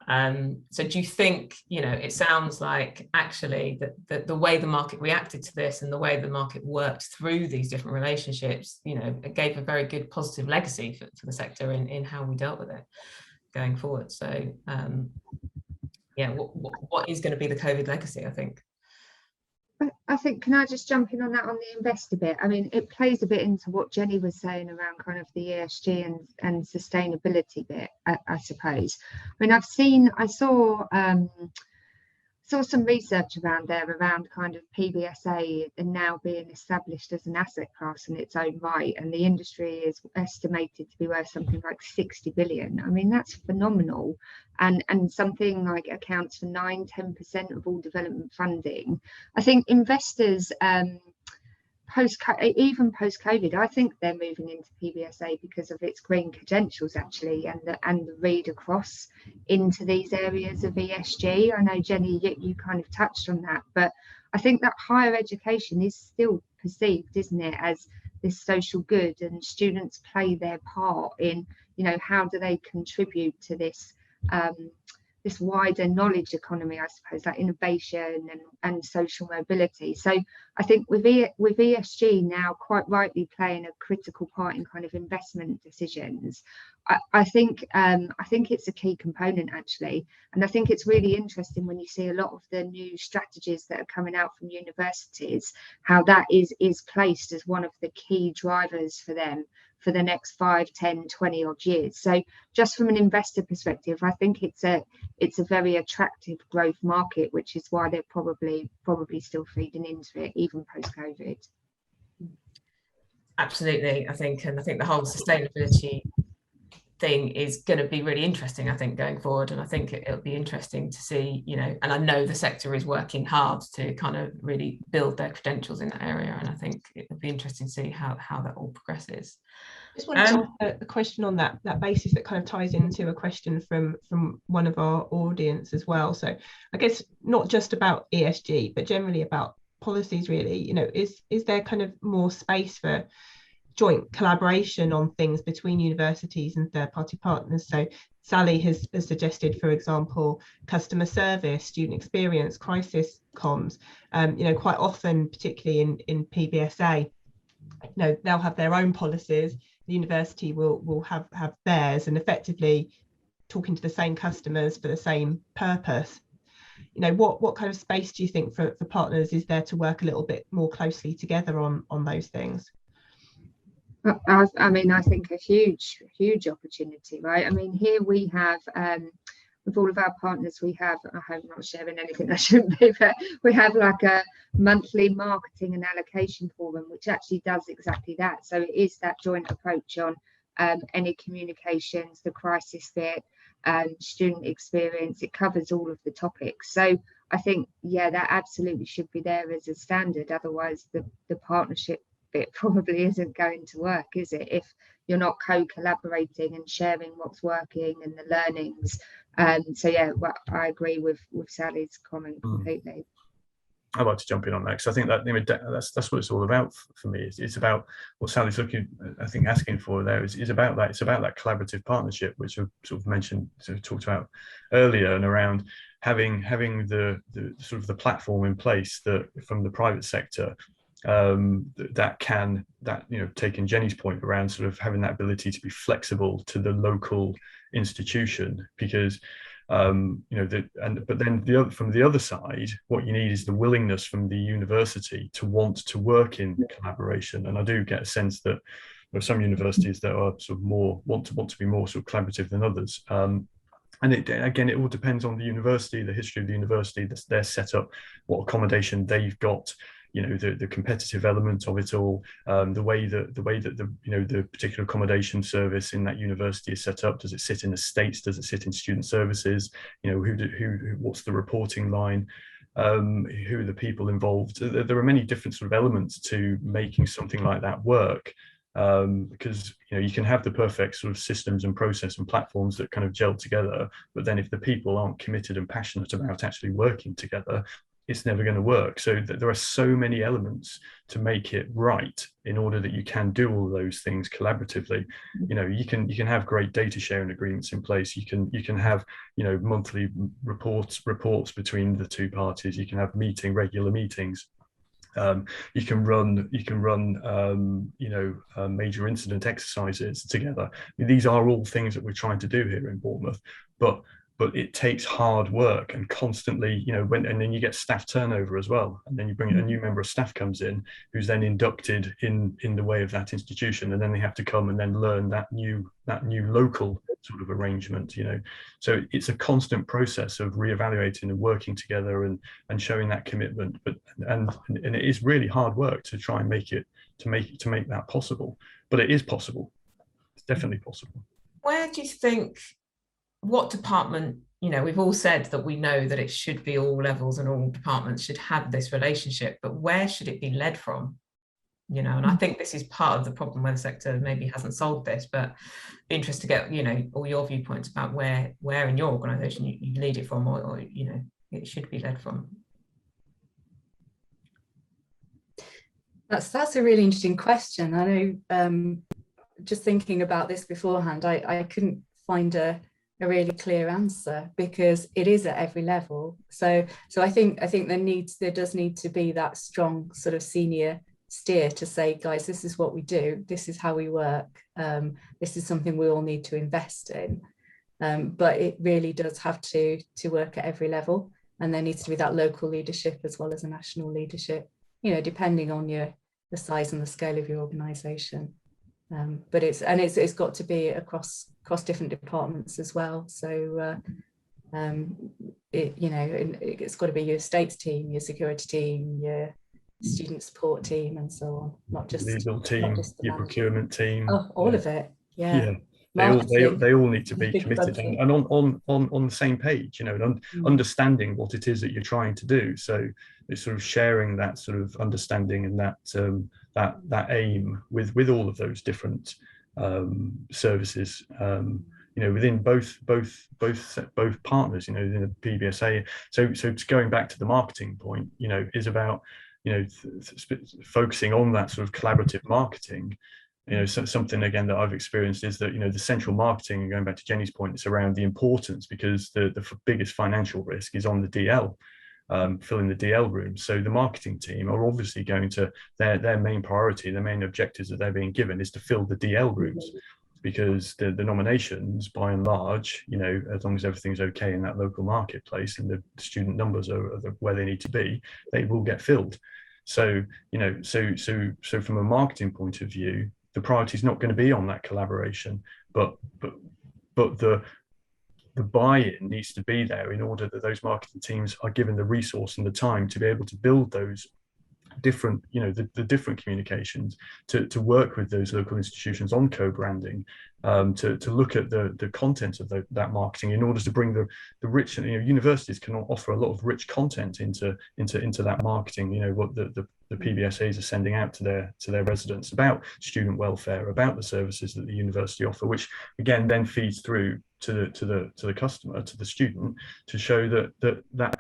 So do you think, it sounds like actually that the way the market reacted to this, and the way the market worked through these different relationships, it gave a very good positive legacy for the sector in how we dealt with it going forward. So yeah, what is going to be the COVID legacy, I think? I think, can I just jump in on that, on the investor bit? I mean, it plays a bit into what Jenny was saying around kind of the ESG and sustainability bit, I suppose. I mean, I saw some research around kind of PBSA and now being established as an asset class in its own right, and the industry is estimated to be worth something like 60 billion. I mean, that's phenomenal, and something like accounts for 9-10% of all development funding. I think investors, even post-COVID, I think they're moving into PBSA because of its green credentials, actually, and the read across into these areas of ESG. I know, Jenny, you kind of touched on that, but I think that higher education is still perceived, isn't it, as this social good, and students play their part in, how do they contribute to this this wider knowledge economy, I suppose, that innovation and social mobility. So I think with ESG now quite rightly playing a critical part in kind of investment decisions, I think it's a key component, actually. And I think it's really interesting when you see a lot of the new strategies that are coming out from universities, how that is placed as one of the key drivers for them for the next 5, 10, 20 odd years. So just from an investor perspective, I think it's a very attractive growth market, which is why they're probably still feeding into it even post-COVID. Absolutely, I think the whole sustainability thing is going to be really interesting, I think, going forward. And I think it'll be interesting to see, and I know the sector is working hard to kind of really build their credentials in that area. And I think it'll be interesting to see how that all progresses. I just wanted to ask a question on that basis that kind of ties into a question from one of our audience as well. So I guess not just about ESG, but generally about policies, really. Is there kind of more space for joint collaboration on things between universities and third-party partners? So Sally has suggested, for example, customer service, student experience, crisis comms. Quite often, particularly in PBSA, they'll have their own policies. The university will have theirs, and effectively talking to the same customers for the same purpose. What kind of space do you think for partners is there to work a little bit more closely together on those things? I mean, I think a huge opportunity, right? I mean, here we have, with all of our partners, we have, I hope I'm not sharing anything I shouldn't be, but we have like a monthly marketing and allocation forum, which actually does exactly that. So it is that joint approach on any communications, the crisis bit, student experience. It covers all of the topics. So I think, yeah, that absolutely should be there as a standard. Otherwise, the partnership bit probably isn't going to work, is it? If you're not co-collaborating and sharing what's working and the learnings. So yeah, well, I agree with Sally's comment completely. I'd like to jump in on that because I think that, that's what it's all about for me. It's about what Sally's asking for there is about that. It's about that collaborative partnership, which I've sort of mentioned, talked about earlier, and around having the sort of the platform in place that from the private sector, taking Jenny's point around sort of having that ability to be flexible to the local institution, because from the other side, what you need is the willingness from the university to want to work in collaboration. And I do get a sense that there are some universities that are sort of more want to be more sort of collaborative than others. And it all depends on the university, the history of the university, their setup, what accommodation they've got, the competitive element of it all, the way that the particular accommodation service in that university is set up. Does it sit in estates? Does it sit in student services? What's the reporting line? Who are the people involved? There are many different sort of elements to making something like that work. Because you can have the perfect sort of systems and process and platforms that kind of gel together, but then if the people aren't committed and passionate about actually working together, it's never going to work. So there are so many elements to make it right in order that you can do all those things collaboratively. You can have great data sharing agreements in place. You can have monthly reports between the two parties. You can have regular meetings. You can run major incident exercises together. I mean, these are all things that we're trying to do here in Bournemouth, but it takes hard work and constantly, and then you get staff turnover as well. And then you bring a new member of staff comes in who's then inducted in the way of that institution. And then they have to come and then learn that new local sort of arrangement, So it's a constant process of reevaluating and working together and showing that commitment. And it is really hard work to try and make that possible. But it is possible. It's definitely possible. Where do you think, what department, we've all said that we know that it should be all levels and all departments should have this relationship, but where should it be led from? And I think this is part of the problem where the sector maybe hasn't solved this, but be interested to get, all your viewpoints about where in your organisation you lead it from, or it should be led from. That's a really interesting question. I know, just thinking about this beforehand, I couldn't find a really clear answer, because it is at every level. So I think there does need to be that strong sort of senior steer to say, guys, this is what we do, this is how we work, this is something we all need to invest in. But it really does have to work at every level, and there needs to be that local leadership as well as a national leadership, depending on the size and the scale of your organisation. But it's got to be across different departments as well. So it's got to be your estates team, your security team, your student support team, and so on. Not just legal team, your procurement team. Oh, all of it. Yeah. They all need to be committed and on the same page, and understanding what it is that you're trying to do. So it's sort of sharing that sort of understanding and that aim with all of those different services, within both partners, within the PBSA. So going back to the marketing point, is about focusing on that sort of collaborative marketing. Something again that I've experienced is that the central marketing, and going back to Jenny's point, it's around the importance, because the biggest financial risk is on the DL, filling the DL room. So the marketing team are obviously going to their main priority, their main objectives that they're being given is to fill the DL rooms, because the nominations, by and large, as long as everything's okay in that local marketplace and the student numbers are where they need to be, they will get filled. So so from a marketing point of view, the priority is not going to be on that collaboration, but the buy-in needs to be there in order that those marketing teams are given the resource and the time to be able to build those different, the different communications, to work with those local institutions on co-branding, to look at the content of that marketing in order to bring the rich, universities can offer a lot of rich content into that marketing, what the PBSAs are sending out to their residents about student welfare, about the services that the university offer, which again then feeds through to the customer, to the student, to show that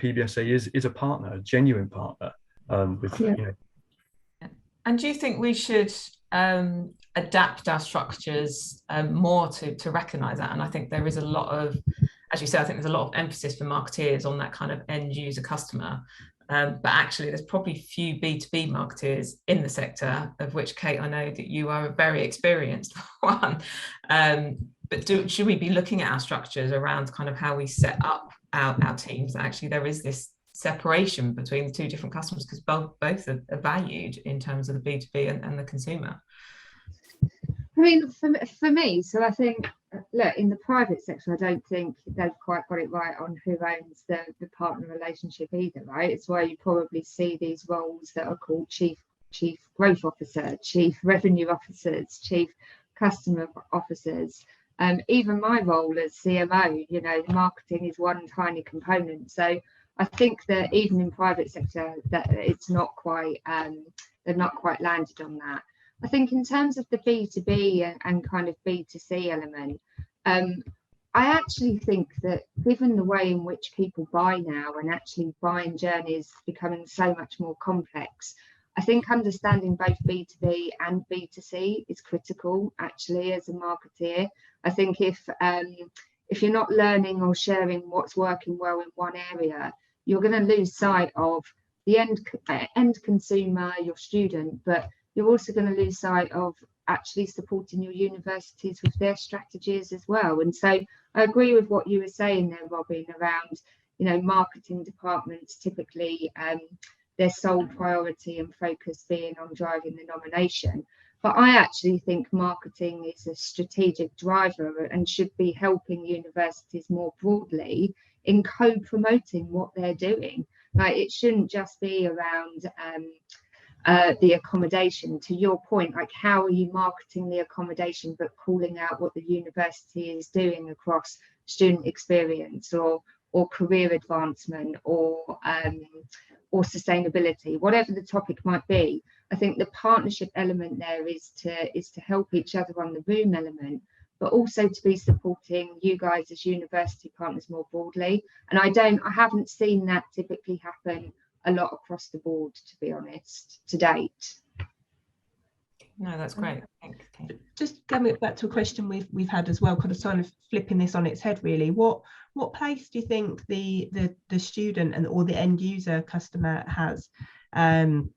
PBSA is a partner, a genuine partner. And do you think we should adapt our structures more to recognise that? And I think there is a lot of, as you say, I think there's a lot of emphasis for marketeers on that kind of end user customer. But actually, there's probably few B2B marketeers in the sector, of which, Kate, I know that you are a very experienced one. But should we be looking at our structures around kind of how we set up our teams? Actually, there is this separation between the two different customers, because both are valued in terms of the B2B and the consumer. I mean, for me, so I think, look, in the private sector, I don't think they've quite got it right on who owns the partner relationship either, right? It's why you probably see these roles that are called chief growth officer, chief revenue officers, chief customer officers. Even my role as CMO, marketing is one tiny component. So I think that even in private sector, that it's not quite, they've not quite landed on that. I think in terms of the B2B and kind of B2C element, I actually think that given the way in which people buy now, and actually buying journeys becoming so much more complex, I think understanding both B2B and B2C is critical, actually, as a marketeer. I think if you're not learning or sharing what's working well in one area, you're going to lose sight of the end consumer, your student, but you're also going to lose sight of actually supporting your universities with their strategies as well. And so I agree with what you were saying there, Robin, around, marketing departments typically their sole priority and focus being on driving the nomination. But I actually think marketing is a strategic driver and should be helping universities more broadly in co-promoting what they're doing. Like, it shouldn't just be around the accommodation. To your point, like, how are you marketing the accommodation but calling out what the university is doing across student experience or career advancement or sustainability, whatever the topic might be. I think the partnership element there is to help each other on the room element, but also to be supporting you guys as university partners more broadly. And I haven't seen that typically happen a lot across the board, to be honest, to date. No, that's great. Thanks, Kate. Just going back to a question we've had as well, kind of flipping this on its head, really. What place do you think the student or the end user customer has in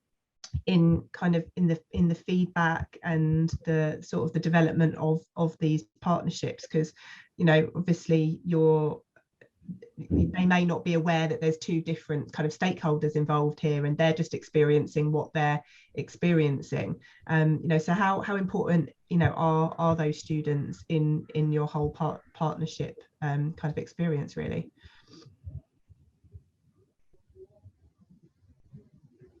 the feedback and the sort of the development of these partnerships? Because obviously they may not be aware that there's two different kind of stakeholders involved here, and they're just experiencing what they're experiencing. So how important are those students in your whole partnership kind of experience, really?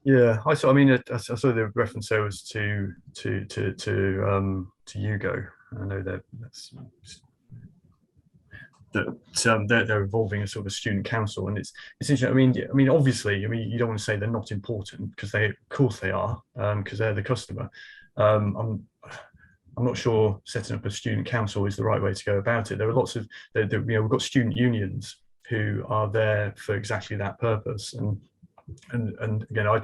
Yeah, I saw the reference there was to Hugo. I know that's that they're involving a sort of a student council, and it's interesting. I mean, obviously, you don't want to say they're not important, because of course they are, because they're the customer. I'm not sure setting up a student council is the right way to go about it. There are lots of, we've got student unions who are there for exactly that purpose, and again, I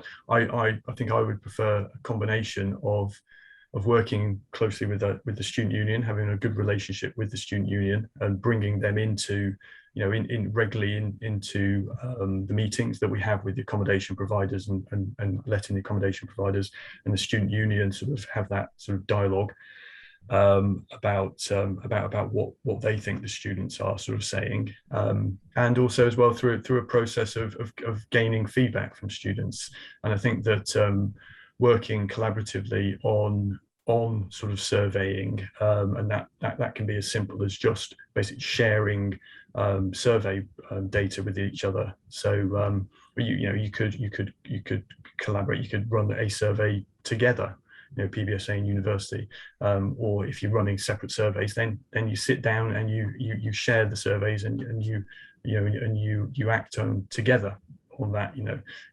think I would prefer a combination of working closely with the student union, having a good relationship with the student union, and bringing them into regularly into the meetings that we have with the accommodation providers, and letting the accommodation providers and the student union sort of have that sort of dialogue about what they think the students are sort of saying, and also as well through a process of gaining feedback from students. And I think that working collaboratively on on sort of surveying, and that can be as simple as just basically sharing survey data with each other. So you could collaborate, you could run a survey together, PBSA and university, or if you're running separate surveys, then you sit down and you share the surveys and you act together on that,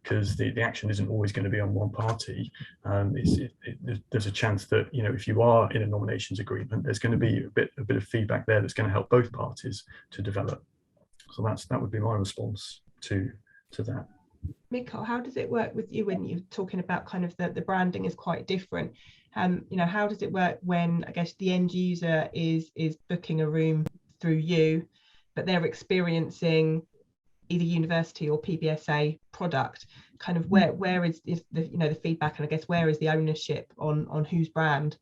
because the action isn't always going to be on one party. There's a chance that if you are in a nominations agreement, there's going to be a bit of feedback there that's going to help both parties to develop. So that would be my response to that. Michail, how does it work with you when you're talking about kind of the branding is quite different? How does it work when, I guess, the end user is booking a room through you, but they're experiencing either university or PBSA product? Kind of where is the the feedback, and I guess where is the ownership on whose brand?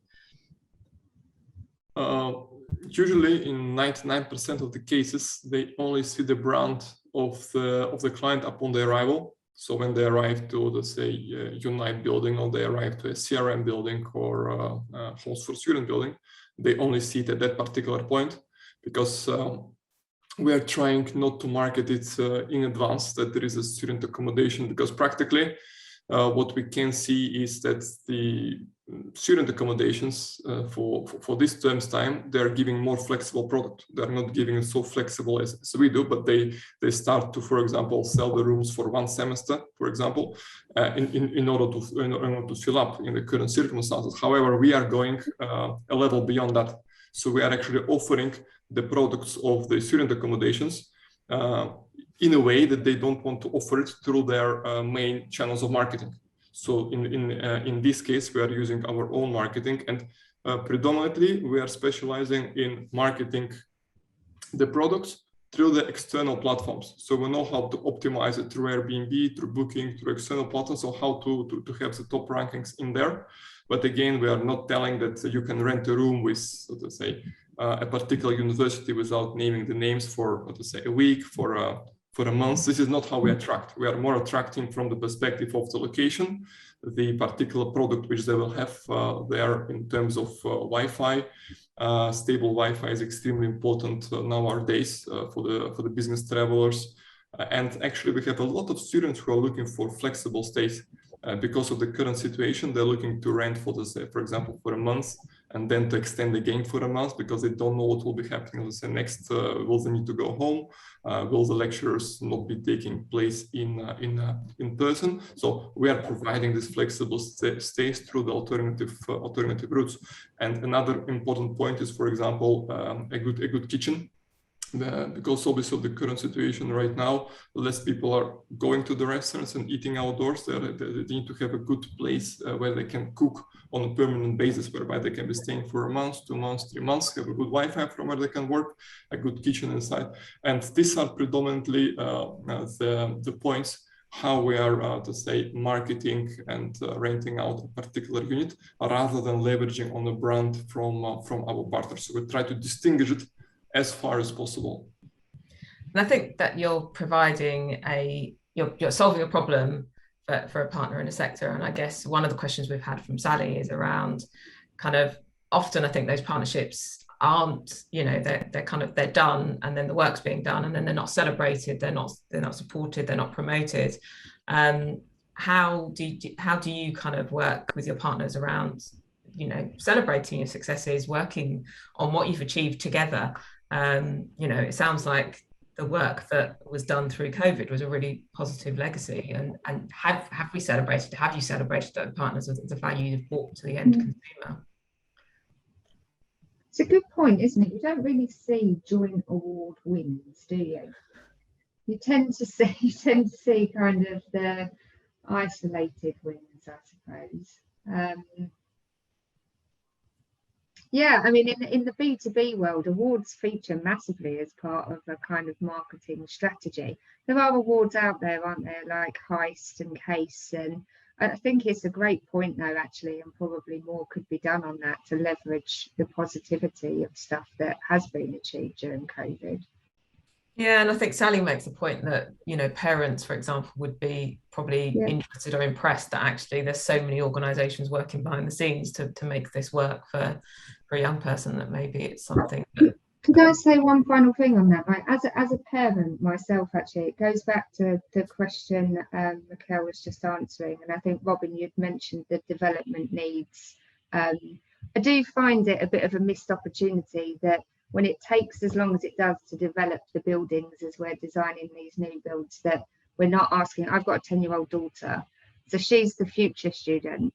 Usually in 99% of the cases, they only see the brand of the client upon their arrival. So when they arrive to, let's say, Unite building, or they arrive to a CRM building or Halls for Student building, they only see it at that particular point, because we are trying not to market it in advance that there is a student accommodation, because practically what we can see is that the student accommodations for this term's time, they're giving more flexible product. They're not giving it so flexible as we do, but they start to, for example, sell the rooms for one semester, for example, in order to fill up in the current circumstances. However, we are going a level beyond that. So we are actually offering the products of the student accommodations in a way that they don't want to offer it through their main channels of marketing. So in this case, we are using our own marketing, and predominantly we are specializing in marketing the products through the external platforms. So we know how to optimize it through Airbnb, through Booking, through external platforms, so how to have the top rankings in there. But again, we are not telling that you can rent a room with, so to say, a particular university without naming the names for, let us say, a week, for a month. This is not how we attract. We are more attracting from the perspective of the location, the particular product which they will have there in terms of Wi-Fi. Stable Wi-Fi is extremely important nowadays for the business travelers. And actually, we have a lot of students who are looking for flexible stays. Because of the current situation, they're looking to rent for example, for a month, and then to extend again for a month, because they don't know what will be happening. Let's say next, will they need to go home? Will the lectures not be taking place in person? So we are providing this flexible stays through the alternative routes. And another important point is, for example, a good kitchen. Because obviously of the current situation right now, less people are going to the restaurants and eating outdoors. They need to have a good place where they can cook on a permanent basis, whereby they can be staying for a month, 2 months, 3 months, have a good Wi-Fi from where they can work, a good kitchen inside. And these are predominantly the points how we are, to say, marketing and renting out a particular unit, rather than leveraging on a brand from our partners. So we try to distinguish it as far as possible. And I think that you're providing you're solving a problem for a partner in a sector. And I guess one of the questions we've had from Sally is around kind of, often I think those partnerships aren't, they're done, and then the work's being done, and then they're not celebrated, they're not supported, they're not promoted. How do you kind of work with your partners around, celebrating your successes, working on what you've achieved together? It sounds like the work that was done through COVID was a really positive legacy. And have you celebrated the partners with the value you've brought to the end consumer? It's a good point, isn't it? You don't really see joint award wins, do you? You tend to see kind of the isolated wins, I suppose. Yeah, I mean, in the B2B world, awards feature massively as part of a kind of marketing strategy. There are awards out there, aren't there, like Heist and Case, and I think it's a great point, though, actually, and probably more could be done on that to leverage the positivity of stuff that has been achieved during COVID. Yeah, and I think Sally makes the point that, you know, parents, for example, would be probably interested or impressed that actually there's so many organisations working behind the scenes to make this work for a young person, that maybe it's something that... Could I say one final thing on that? Like, as a parent myself, actually, it goes back to the question Michail was just answering, and I think, Robin, you'd mentioned the development needs. I do find it a bit of a missed opportunity that when it takes as long as it does to develop the buildings as we're designing these new builds, that we're not asking. I've got a 10-year-old daughter, so she's the future student,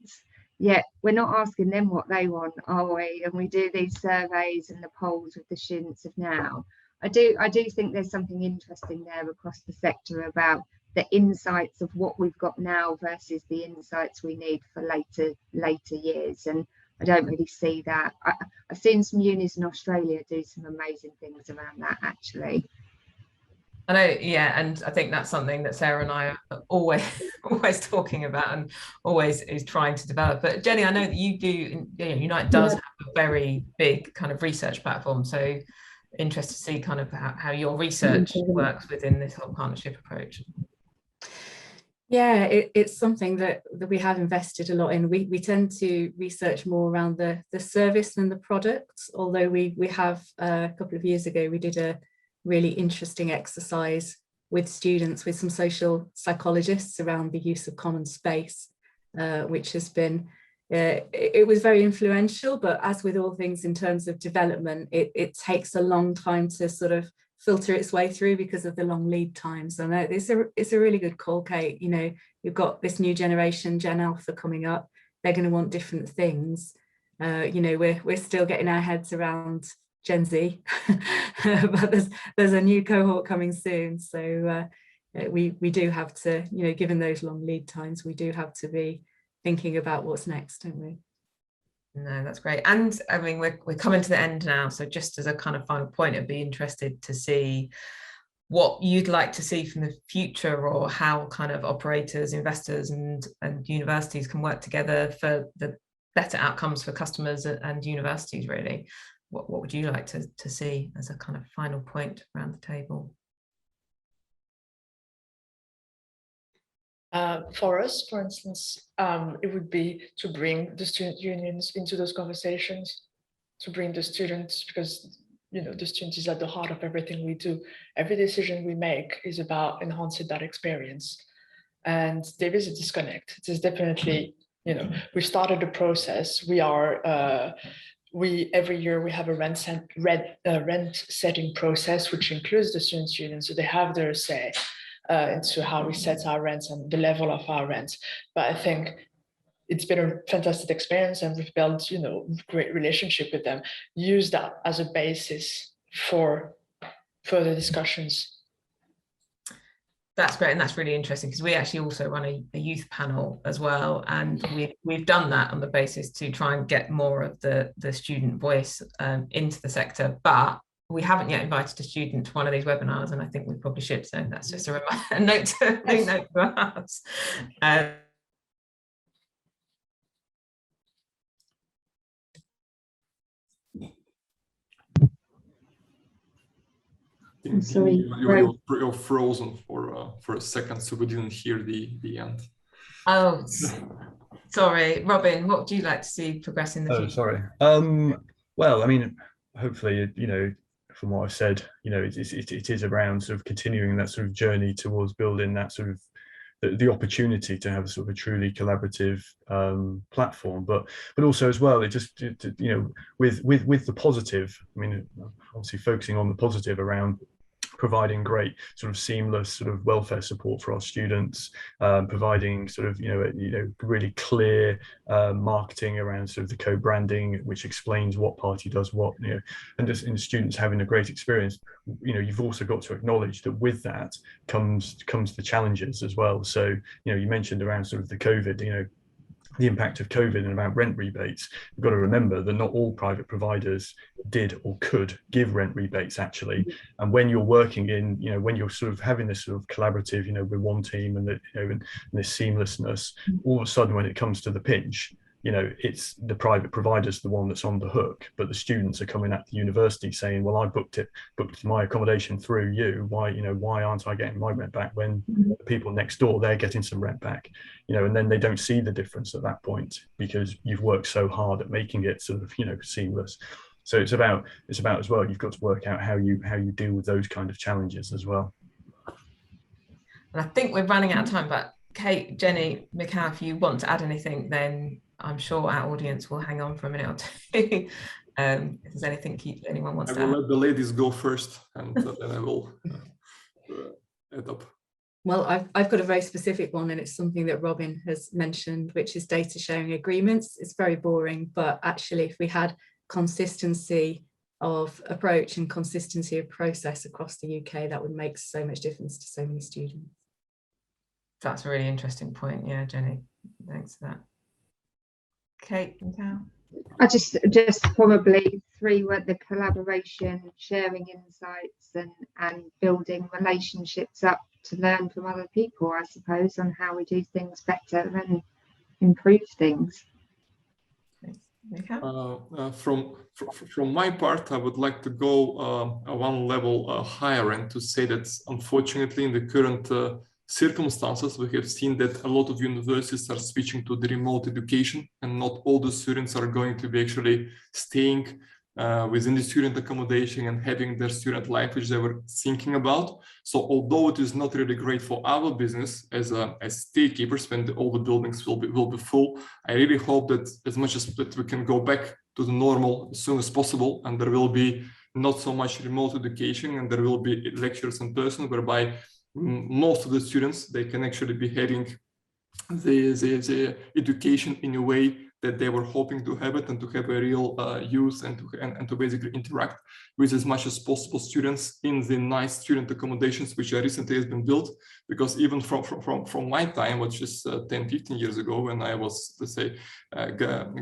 yet we're not asking them what they want, are we? And we do these surveys and the polls with the students of now. I do think there's something interesting there across the sector about the insights of what we've got now versus the insights we need for later years, and I don't really see that. I've seen some unis in Australia do some amazing things around that, actually. I know, yeah, and I think that's something that Sarah and I are always talking about and always is trying to develop. But Jenny, I know that you do, you know, Unite does have a very big kind of research platform, so interested to see kind of how your research works within this whole partnership approach. Yeah, it's something that we have invested a lot in. We tend to research more around the service than the product, although we have a couple of years ago, we did a really interesting exercise with students, with some social psychologists around the use of common space, which has been, it was very influential, but as with all things in terms of development, it takes a long time to sort of filter its way through because of the long lead times. And it's a really good call, Kate. You know, you've got this new generation, Gen Alpha, coming up. They're going to want different things. You know, we're still getting our heads around Gen Z, but there's a new cohort coming soon. So we do have to, you know, given those long lead times, we do have to be thinking about what's next, don't we? No, that's great. And I mean, we're coming to the end now. So just as a kind of final point, I'd be interested to see what you'd like to see from the future, or how kind of operators, investors and universities can work together for the better outcomes for customers and universities, really. What would you like to see as a kind of final point around the table? For us, for instance, it would be to bring the student unions into those conversations, to bring the students, because, you know, the student is at the heart of everything we do. Every decision we make is about enhancing that experience. And there is a disconnect. It is definitely, you know, we started the process. We are, every year we have a rent setting process, which includes the student unions, so they have their say into how we set our rents and the level of our rents. But I think it's been a fantastic experience, and we've built, you know, great relationship with them. Use that as a basis for further discussions. That's great, and that's really interesting, because we actually also run a youth panel as well, and we've done that on the basis to try and get more of the student voice into the sector. But we haven't yet invited a student to one of these webinars, and I think we probably should. So that's just a note to us. I'm sorry. You're frozen for a second, so we didn't hear the end. Oh, sorry, Robin. What would you like to see progress in the future? Sorry. Well, I mean, hopefully, you know, from what I've said, you know, it is around sort of continuing that sort of journey towards building that sort of the opportunity to have a sort of a truly collaborative platform, but also as well, you know, with the positive. I mean, obviously focusing on the positive around providing great sort of seamless sort of welfare support for our students, providing sort of, you know, really clear marketing around sort of the co-branding, which explains what party does what, you know, and just in students having a great experience. You know, you've also got to acknowledge that with that comes the challenges as well. So, you know, you mentioned around sort of the COVID, you know, the impact of COVID and about rent rebates. You've got to remember that not all private providers did or could give rent rebates, actually. And when you're working in, you know, when you're sort of having this sort of collaborative, you know, with one team and, you know, and this seamlessness, all of a sudden when it comes to the pinch, you know, it's the private provider's the one that's on the hook, but the students are coming at the university saying, well, I booked my accommodation through you. Why aren't I getting my rent back when the people next door, they're getting some rent back, you know, and then they don't see the difference at that point because you've worked so hard at making it sort of, you know, seamless. So it's about as well, you've got to work out how you deal with those kind of challenges as well. And I think we're running out of time, but Kate, Jenny, Michail, if you want to add anything, then I'm sure our audience will hang on for a minute or two. If there's anything anyone wants to add. I will let the ladies go first, and then I will add up. Well, I've got a very specific one, and it's something that Robin has mentioned, which is data sharing agreements. It's very boring, but actually if we had consistency of approach and consistency of process across the UK, that would make so much difference to so many students. That's a really interesting point. Yeah, Jenny, thanks for that. Kate, Michail? I just probably 3 were the collaboration, sharing insights and building relationships up to learn from other people, I suppose, on how we do things better and improve things. From my part, I would like to go one level higher and to say that unfortunately in the current circumstances, we have seen that a lot of universities are switching to the remote education, and not all the students are going to be actually staying within the student accommodation and having their student life which they were thinking about. So although it is not really great for our business as StayKeepers when all the buildings will be full, I really hope that as much as that we can go back to the normal as soon as possible, and there will be not so much remote education, and there will be lectures in person whereby most of the students, they can actually be having the education in a way that they were hoping to have it, and to have a real use and to basically interact with as much as possible students in the nice student accommodations which recently has been built. Because even from my time, which is 10-15 years ago, when I was, let's say,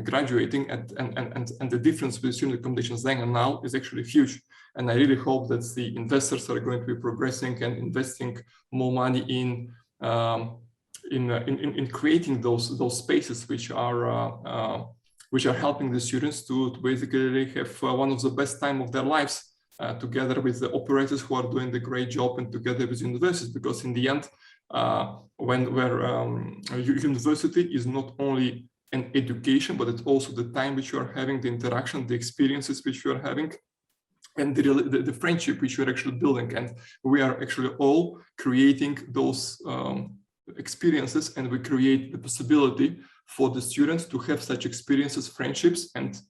graduating, and the difference with student accommodations then and now is actually huge. And I really hope that the investors are going to be progressing and investing more money in creating those spaces which are helping the students to basically have one of the best time of their lives together with the operators who are doing the great job, and together with universities. Because in the end, university is not only an education, but it's also the time which you are having, the interaction, the experiences which you are having, and the friendship which you're actually building. And we are actually all creating those experiences, and we create the possibility for the students to have such experiences, friendships, and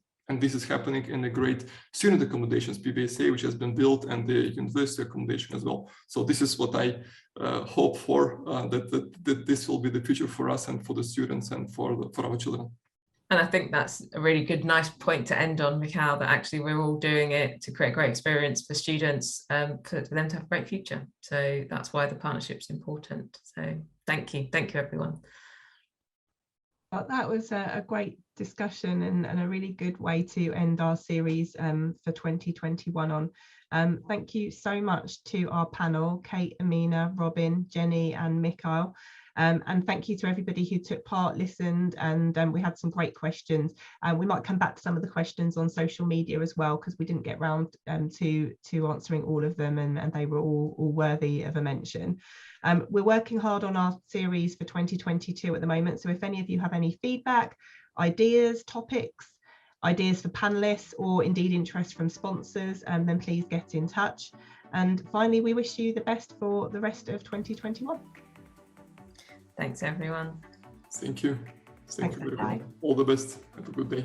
this is happening in the great student accommodations, PBSA, which has been built, and the university accommodation as well. So this is what I hope for, that this will be the future for us and for the students and for our children. And I think that's a really good, nice point to end on, Michail, that actually we're all doing it to create a great experience for students, for them to have a great future. So that's why the partnership's important. So thank you everyone. Well, that was a great discussion and a really good way to end our series for 2021 on. Thank you so much to our panel, Kate, Amina, Robin, Jenny and Michail. And thank you to everybody who took part, listened, and we had some great questions. We might come back to some of the questions on social media as well, because we didn't get round to answering all of them, and they were all worthy of a mention. We're working hard on our series for 2022 at the moment, so if any of you have any feedback, ideas, topics, ideas for panelists, or indeed interest from sponsors, then please get in touch. And finally, we wish you the best for the rest of 2021. Thanks everyone. Thank you. Thank you very much. Bye. All the best. Have a good day.